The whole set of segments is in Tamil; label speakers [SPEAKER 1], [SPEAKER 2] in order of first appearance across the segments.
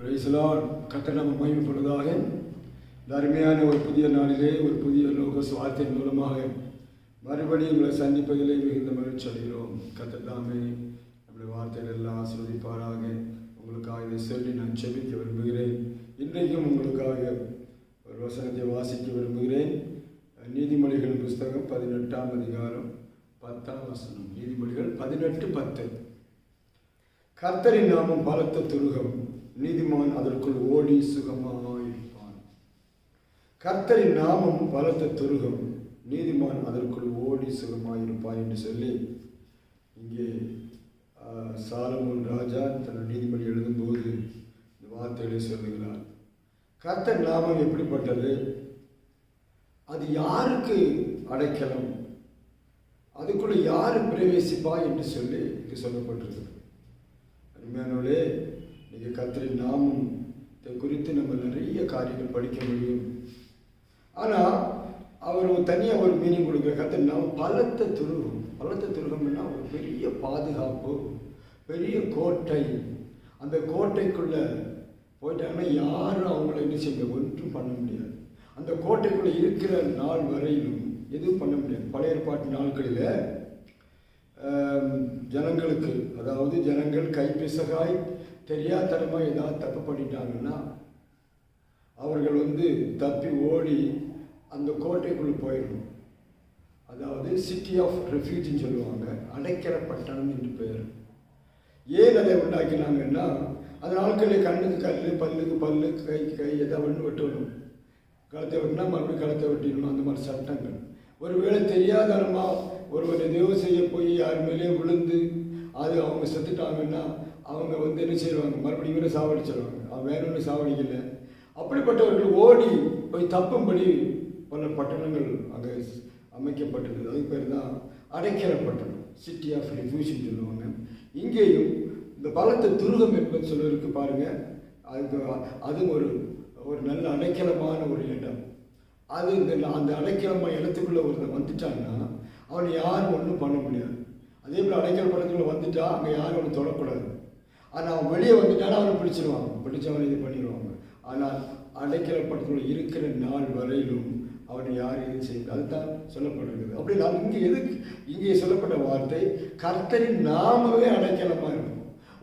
[SPEAKER 1] Praise the Lord. கர்த்தர் நாமம் மகிமைப்படுவதாக. இந்த அருமையான ஒரு புதிய நாளிலே ஒரு புதிய லோகஸ் வார்த்தையின் மூலமாக மறுபடியும் உங்களை சந்திப்பதிலே மிகுந்த மகிழ்ச்சி அடைகிறோம். கர்த்தர் தாமே நம்முடைய வார்த்தைகள் எல்லாம் ஆசீர்வதிப்பாராக. உங்களுக்காக இதை சொல்லி நான் செபிக்க விரும்புகிறேன். இன்றைக்கும் உங்களுக்காக ஒரு வசனத்தை வாசிக்க விரும்புகிறேன். நீதிமொழிகள் புஸ்தகம் 18ஆம் அதிகாரம் 10ஆம் வசனம். நீதிமொழிகள் 18:10. கர்த்தரின் நாமம் பலத்த துருகம், நீதிமான் அதற்குள் ஓடி சுகமாயிருப்பான். கர்த்தரின் நாமம் பலத்த துருகம், நீதிமான் அதற்குள் ஓடி சுகமாயிருப்பான் என்று சொல்லி இங்கே சாலமோன் ராஜா தன் நீதிமொழி எழுதும்போது இந்த வார்த்தைகளை சொல்லுகிறார். கர்த்தர் நாமம் எப்படிப்பட்டது, அது யாருக்கு அடைக்கலம், அதுக்குள்ள யாரு பிரவேசிப்பா என்று சொல்லி இங்கு சொல்லப்பட்டிருக்கிறது. அருமையானவர்களே, நீங்கள் கர்த்தரின் நாமத்தை குறித்து நம்ம நிறைய காரியங்கள் படிக்க முடியும். ஆனால் அவர் தனியாக ஒரு மீனிங் கொடுக்குற கர்த்தர் நாமம் பலத்த துருகம். பலத்த துருகம்னா ஒரு பெரிய பாதுகாப்பு, பெரிய கோட்டை. அந்த கோட்டைக்குள்ள போயிட்டாங்கன்னா யாரும் அவங்கள என்ன செய்ய ஒன்றும் பண்ண முடியாது. அந்த கோட்டைக்குள்ள இருக்கிற நாள் வரையிலும் எதுவும் பண்ண முடியாது. பழைய ஏற்பாட்டு நாட்களில் ஜனங்களுக்கு, அதாவது ஜனங்கள் கைப்பிசகாய் தெரியாதனமாக ஏதாவது தப்பு பண்ணிட்டாங்கன்னா அவர்கள் தப்பி ஓடி அந்த கோட்டைக்குள்ளே போயிடணும். அதாவது சிட்டி ஆஃப் ரெஃப்யூஜின்னு சொல்லுவாங்க, அடைக்கல பட்டணம் என்று பெயர். ஏன் அதை உண்டாக்கினாங்கன்னா, அந்த நாட்களில் கண்ணுக்கு கல், பல்லுக்கு பல்லு, கைக்கு கை, ஏதாவது ஒன்று வெட்டணும். கழுத்தை வெட்டினா மறுபடியும் கழுத்தை வெட்டிடணும். அந்த மாதிரி சட்டங்கள். ஒருவேளை தெரியாதனமாக ஒருவரை தேவ செய்ய போய் யார் மேலே விழுந்து அது அவங்க செத்துட்டாங்கன்னா அவங்க என்ன செய்வாங்க, மறுபடியும் இவரை சாவடிச்சிடுவாங்க. அவன் வேற ஒன்று சாவடிக்கலை. அப்படிப்பட்டவர்கள் ஓடி போய் தப்பும்படி பல பட்டணங்கள் அங்கே அமைக்கப்பட்டது. அதுக்கு பேர் தான் அடைக்கல பட்டணம், சிட்டி ஆஃப் ரெஃப்யூஜின்னு சொல்லுவாங்க. இங்கேயும் இந்த பலத்த துருகம் என்பது சொல்லிருக்கு பாருங்க. அது ஒரு நல்ல அடைக்கலமான ஒரு இடம். அது அந்த அடைக்கலமான இடத்துக்குள்ள ஒருத்தர் வந்துட்டான்னா அவனை யாரும் ஒன்றும் பண்ண முடியாது. அதே போல் அடைக்கல படத்துக்குள்ள வந்துட்டா அங்கே யாரும் அவனை தொடக்கூடாது. ஆனால் அவன் வெளியே வந்துட்டாலும் அவனை பிடிச்சிருவாங்க, பிடிச்சவனை இது பண்ணிடுவாங்க. ஆனால் அடைக்கல படத்துக்குள்ள இருக்கிற நாள் வரையிலும் அவனை யாரும் எதுவும் செய்ய, அதுதான் சொல்லப்பட்டிருக்குது. அப்படி நான் இங்கே சொல்லப்பட்ட வார்த்தை கர்த்தரின் நாமமே அடைக்கலமாக இருக்கும்.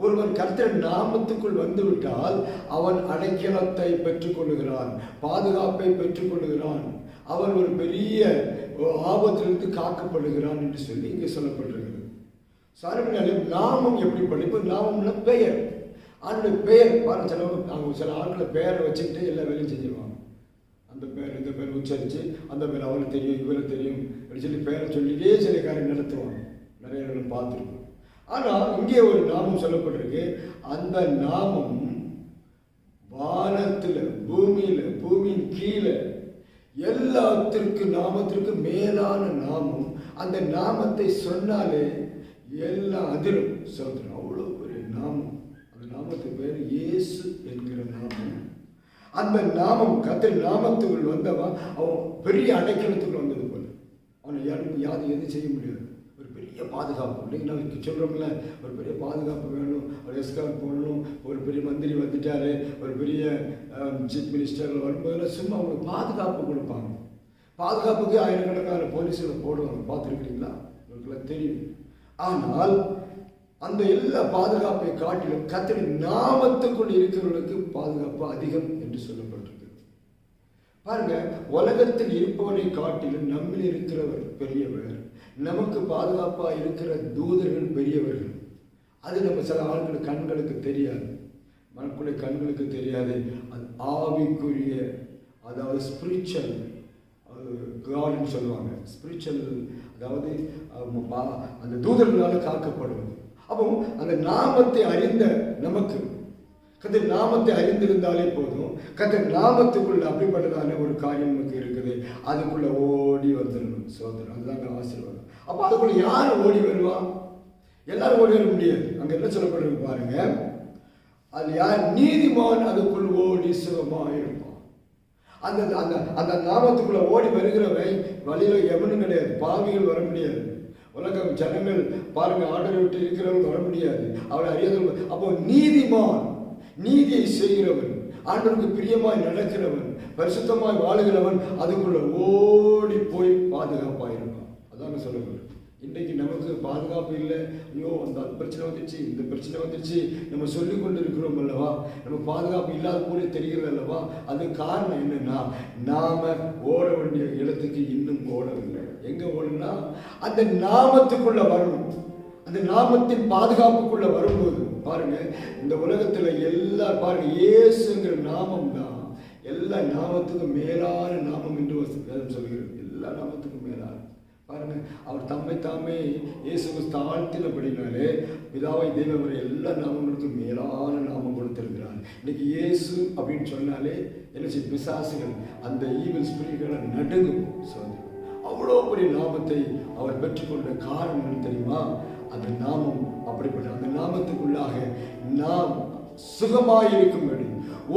[SPEAKER 1] ஒருவன் கர்த்தரின் நாமத்துக்குள் வந்துவிட்டால் அவன் அடைக்கலத்தை பெற்றுக்கொள்ளுகிறான், பாதுகாப்பை பெற்றுக்கொள்ளுகிறான், அவன் ஒரு பெரிய ஆபத்திலிருந்து காக்கப்படுகிறான் என்று சொல்லி இங்கே சொல்லப்பட்டிருக்கிறது. சாரமினாலே நாமம் எப்படி படிப்பு, நாமம்னா பெயர். அவனுடைய பெயர் பாருங்க, சில ஆட்களை பெயரை வச்சுக்கிட்டு எல்லா வேலையும் செஞ்சிருவாங்க. அந்த பேர் இந்த பேர் உச்சரித்து அந்த பேர் அவளுக்கு தெரியும் இவருக்கு தெரியும் அப்படின்னு சொல்லி பேரை சொல்லிட்டே சில காரியம் நடத்துவாங்க. நிறைய பேர் பார்த்துருக்கோம். ஆனால் இங்கே ஒரு நாமம் சொல்லப்பட்டிருக்கு. அந்த நாமம் வானத்தில், பூமியில், பூமியின் கீழே எல்லாத்திற்கு நாமத்திற்கு மேலான நாமம். அந்த நாமத்தை சொன்னாலே எல்லாம் அதிரும். சோதரம் அவ்வளோ பெரிய நாமம். அந்த நாமத்துக்கு பேர் இயேசு என்கிற நாமம். அந்த நாமம் கர்த்தர் நாமத்துக்குள் வந்தவன் அவன் பெரிய அடைக்கலத்துக்குள் வந்தது போல. அவனை யாரும் எதுவும் செய்ய முடியாது. ஒரு பெரிய பாதுகாப்பு. இன்னைக்கு நான் சொல்கிறோம்ல, ஒரு பெரிய பாதுகாப்பு வேணும், ஒரு எஸ்கார்ட் போடணும். ஒரு பெரிய மந்திரி வந்துட்டாரு, ஒரு பெரிய சீஃப் மினிஸ்டர் வரும்போதில் சும்மா அவங்களுக்கு பாதுகாப்பு கொடுப்பாங்க. பாதுகாப்புக்கு ஆயிரக்கணக்கான போலீஸுகளை போடுவாங்க. பார்த்துருக்கிறீங்களா? உங்களுக்குலாம் தெரியும். ஆனால் அந்த எல்லா பாதுகாப்பை காட்டிலும் கர்த்தரின் நாமத்துக்குள் இருக்கிறவர்களுக்கு பாதுகாப்பு அதிகம் என்று சொல்லப்பட்டிருக்கு. பாருங்க, உலகத்தில் இருப்பவனை காட்டிலும் நம்மில் இருக்கிறவர் பெரியவர், நமக்கு பாதுகாப்பாக இருக்கிற தூதர்கள் பெரியவர்கள். அது நம்ம சில ஆட்களுக்கு கண்களுக்கு தெரியாது, மனக்குள்ளே கண்களுக்கு தெரியாது. அது ஆவிக்குரிய, அதாவது ஸ்பிரிச்சுவல் காட்னு சொல்லுவாங்க. ஸ்பிரிச்சுவல், அதாவது அந்த தூதர்களால் காக்கப்படுவது. அப்போ அந்த நாமத்தை அறிந்த நமக்கு, கர்த்தர் நாமத்தை அறிந்திருந்தாலே போதும். கர்த்தர் நாமத்துக்குள்ள அப்படிப்பட்டதான ஒரு காரியம் நமக்கு இருக்குது. அதுக்குள்ள ஓடி வந்துடணும். சோதரன், அதுதாங்க ஆசீர்வாதம். அப்போ அதுக்குள்ள யார் ஓடி வருவான்? எல்லாரும் ஓடி வர முடியாது. அங்கே என்ன சொல்லப்படுறது பாருங்க, அது யார்? நீதிமான் அதுக்குள் ஓடி சுகமாக இருப்பான். அந்த அந்த அந்த நாமத்துக்குள்ள ஓடி வருகிறவன் வழியில எவனும் கிடையாது. பாவிகள் வர முடியாது. உலகம் ஜனங்கள் பாருங்க, ஆர்டர் விட்டு இருக்கிறவங்க வர முடியாது. அவரை அறியாத. அப்போ நீதிமான், நீதியை செய்கிறவன், ஆண்டவருக்கு பிரியமாய் நடக்கிறவன், பரிசுத்தமாய் வாழுகிறவன் அதுக்குள்ள ஓடி போய் பாதுகாப்பாயிருப்பான். அதான் சொல்லப்படுது. இன்றைக்கு நமக்கு பாதுகாப்பு இல்லை. ஐயோ அந்த பிரச்சனை வந்துச்சு, இந்த பிரச்சனை வந்துச்சு, நம்ம சொல்லி கொண்டு இருக்கிறோம் அல்லவா, நமக்கு பாதுகாப்பு இல்லாத போல தெரிகிறது அல்லவா. அது காரணம் என்னன்னா, நாம ஓட வேண்டிய இடத்துக்கு இன்னும் ஓடவில்லை. எங்க ஓடணும்னா அந்த நாமத்துக்குள்ள வரணும். அந்த நாமத்தின் பாதுகாப்புக்குள்ள வரும்போது பாருங்க, இந்த உலகத்துல எல்லாரும் பாருங்க, இயேசுங்கிற நாமம் தான் எல்லா நாமத்துக்கும் மேலான நாமம் என்று சொல்கிறது. எல்லா நாமத்துக்கும் மேலான பாருங்க, அவர் தம்மை தாமே இயேசுக்கு தாழ்த்தினபடினாலே பிதாவை தெய்வம் எல்லா நாமங்களுக்கும் மேலான நாமம் கொடுத்திருக்கிறார். இன்னைக்கு இயேசு அப்படின்னு சொன்னாலே என்ன செய்ய, பிசாசுகள் அந்த ஈவில் ஸ்பிரிட்களை நடுங்கும். அவ்வளோ பெரிய நாமத்தை அவர் பெற்றுக்கொண்ட காரணம் தெரியுமா? அந்த நாமம் அப்படிப்பட்ட அந்த நாமத்துக்குள்ளாக நாம் சுகமாயிருக்கும்படி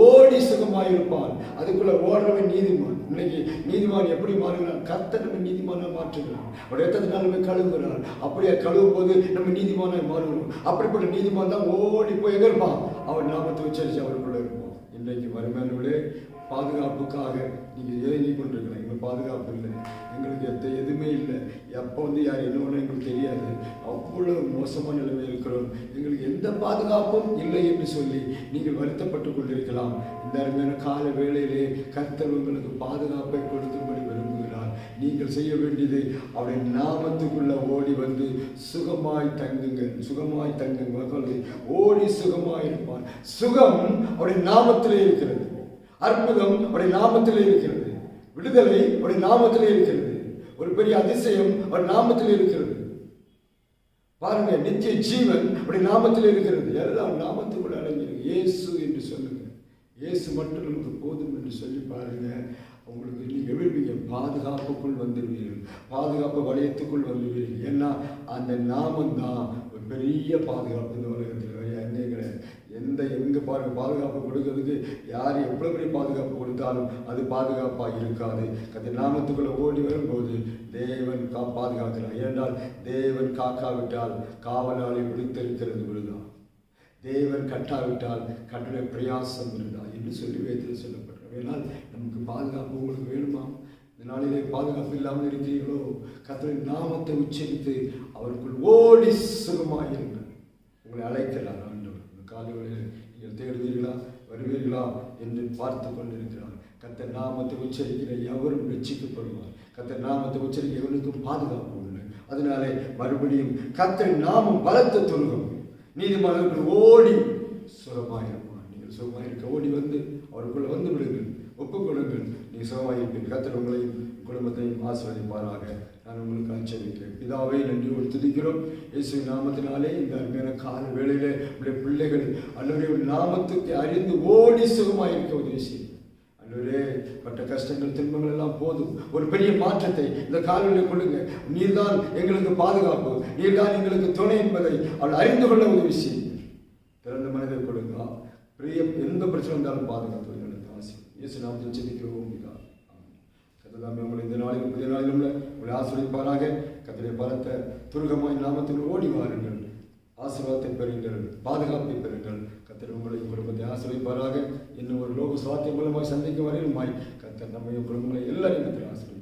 [SPEAKER 1] ஓடி சுகமாயிருப்பான். அதுக்குள்ள ஓடுறவன் நீதிமான். இன்னைக்கு நீதிமான் எப்படி மாறுகிறான்? கர்த்தர் நம்ம நீதிமானா மாற்றுகிறான். அவர் எத்தனை நம்ம கழுவுகிறார். அப்படியே கழுவும் போது நம்ம நீதிமானாய் மாறுகிறோம். அப்படிப்பட்ட நீதிமான் தான் ஓடி போய் எங்க இருப்பான்? அவர் நாமத்தை உச்சரித்து அவருக்குள்ள இருப்போம். இன்றைக்கு வறுமையானவர்களே, பாதுகாப்புக்காக நீங்கள் ஏங்கி கொண்டிருக்கலாம். எங்களுக்கு பாதுகாப்பு இல்லை, எங்களுக்கு எதுவுமே இல்லை, எப்போ யார் என்ன பண்ண எங்களுக்கு தெரியாது, அவ்வளவு மோசமான நிலைமை இருக்கிறோம், எங்களுக்கு எந்த பாதுகாப்பும் இல்லை என்று சொல்லி நீங்கள் வருத்தப்பட்டு கொண்டிருக்கலாம். இந்த அருமையான கால வேளையிலே கர்த்தர் உங்களுக்கு பாதுகாப்பை கொடுக்கும்படி விரும்புகிறார். நீங்கள் செய்ய வேண்டியது அவருடைய நாமத்துக்குள்ள ஓடி வந்து சுகமாய் தங்குங்கள். சுகமாய் தங்குங்கள். ஓடி சுகமாய் இருப்பான். சுகம் அவருடைய நாமத்திலே இருக்கிறது. அற்புதம் அவருடைய நாமத்திலே இருக்கிறது. விடுதலை அவருடைய நாமத்திலே இருக்கிறது. ஒரு பெரிய அதிசயம் அவர் நாமத்திலே இருக்கிறது. பாருங்க, நித்திய ஜீவன் அவருடைய நாமத்திலே இருக்கிறது. எல்லாம் நாமத்துக்குள்ள அடங்கியிருக்கு. இயேசு என்று சொல்லுங்க. இயேசு மட்டும் நமக்கு போதும் என்று சொல்லி பாருங்க. உங்களுக்கு நீங்கள் எழுப்பீங்க, பாதுகாப்புக்குள் வந்துடுவீர்கள், பாதுகாப்பு வளையத்துக்குள் வந்துடுவீர்கள். ஏன்னா அந்த நாமம் தான் ஒரு பெரிய பாதுகாப்பு. இந்த உலகத்தில் எங்கே கிடையாது. எங்கே பாருங்கள், பாதுகாப்பு கொடுக்கறதுக்கு யார் எவ்வளோ பெரிய பாதுகாப்பு கொடுத்தாலும் அது பாதுகாப்பாக இருக்காது. அந்த நாமத்துக்குள்ளே ஓடி வரும்போது தேவன் பாதுகாக்கிறார். ஏனென்றால் தேவன் காக்காவிட்டால் காவலாளி விடுத்திருக்கிறது விடுதான், தேவன் கட்டாவிட்டால் கட்டுரை பிரயாசம் இருந்தா என்று சொல்லி வேதத்தில் சொல்லப்படுறது. ஏனால் நமக்கு பாதுகாப்பு உங்களுக்கு வேணுமா? இந்த நாளிலே பாதுகாப்பு இல்லாமல் இருக்கிறீர்களோ? கர்த்தரின் நாமத்தை உச்சரித்து அவருக்குள் ஓடி சுகமாயிருங்கள். உங்களை அழைக்கிறார் ஆண்டவர். காலையில் நீங்கள் தேடுவீர்களா, வருவீர்களா என்று பார்த்து கொண்டிருக்கிறார். கர்த்தர் நாமத்தை உச்சரிக்கிற எவரும் ரட்சிக்கப்படுவார். கர்த்தர் நாமத்தை உச்சரிக்க எவனுக்கும் பாதுகாப்பு உண்டு. அதனாலே மறுபடியும் கர்த்தரின் நாமம் பலத்த துருகம். நீதிமன்றங்கள் ஓடி சுகமாயிருப்பான். நீங்கள் சுகமாயிருக்க ஓடி வந்து அவருக்குள்ள வந்து விடுங்கள், ஒப்புக்கொடுங்கள். நீங்கள் சுகமாயிருப்பீர்கள். கர்த்தர் உங்களையும் குடும்பத்தையும் ஆசீர்வதிப்பாராக. நான் உங்களுக்கு ஆச்சரிக்கிறேன். பிதாவை நன்றியோடு துதிக்கிறோம். இயேசுவின் நாமத்தினாலே இந்த அருமையான கால வேளையிலே உடைய பிள்ளைகள் அல்லவருடைய நாமத்துக்கு அறிந்து ஓடி சுகமாயிருக்க உதவி செய்யும். அல்லவரே, பட்ட கஷ்டங்கள் துன்பங்கள் எல்லாம் போதும். ஒரு பெரிய மாற்றத்தை இந்த காலையில் கொள்ளுங்க. நீர்தான் எங்களுக்கு பாதுகாப்பு, நீர்தான் எங்களுக்கு துணை என்பதை அவள் அறிந்து கொள்ள உதவி செய்யும். திறந்த மனதை கொடுங்க. பெரிய எந்த பிரச்சனை இருந்தாலும் பாதுகாப்பு ஆசை. இயேசு நாமத்தில் செபிக்கிறோம். கர்த்தர் உங்களை இந்த நாளிலும் புதிய நாளிலும் உங்களை ஆசீர்வதிப்பாராக. கர்த்தருடைய பலத்த துருகமாய் நாமத்தில் ஓடி வாருங்கள். ஆசீர்வாதத்தை பெறுங்கள், பாதுகாப்பை பெறுங்கள். கர்த்தர் உங்களை குடும்பத்தை ஆசீர்வதிப்பாராக. இன்னும் ஒரு லோக சுவாத்தியம் மூலமாய் சந்திக்கும் வரையிலுமாய் கர்த்தர் நம்மையும் குடும்பங்களை எல்லாரையும் ஆசீர்வதிப்பார்.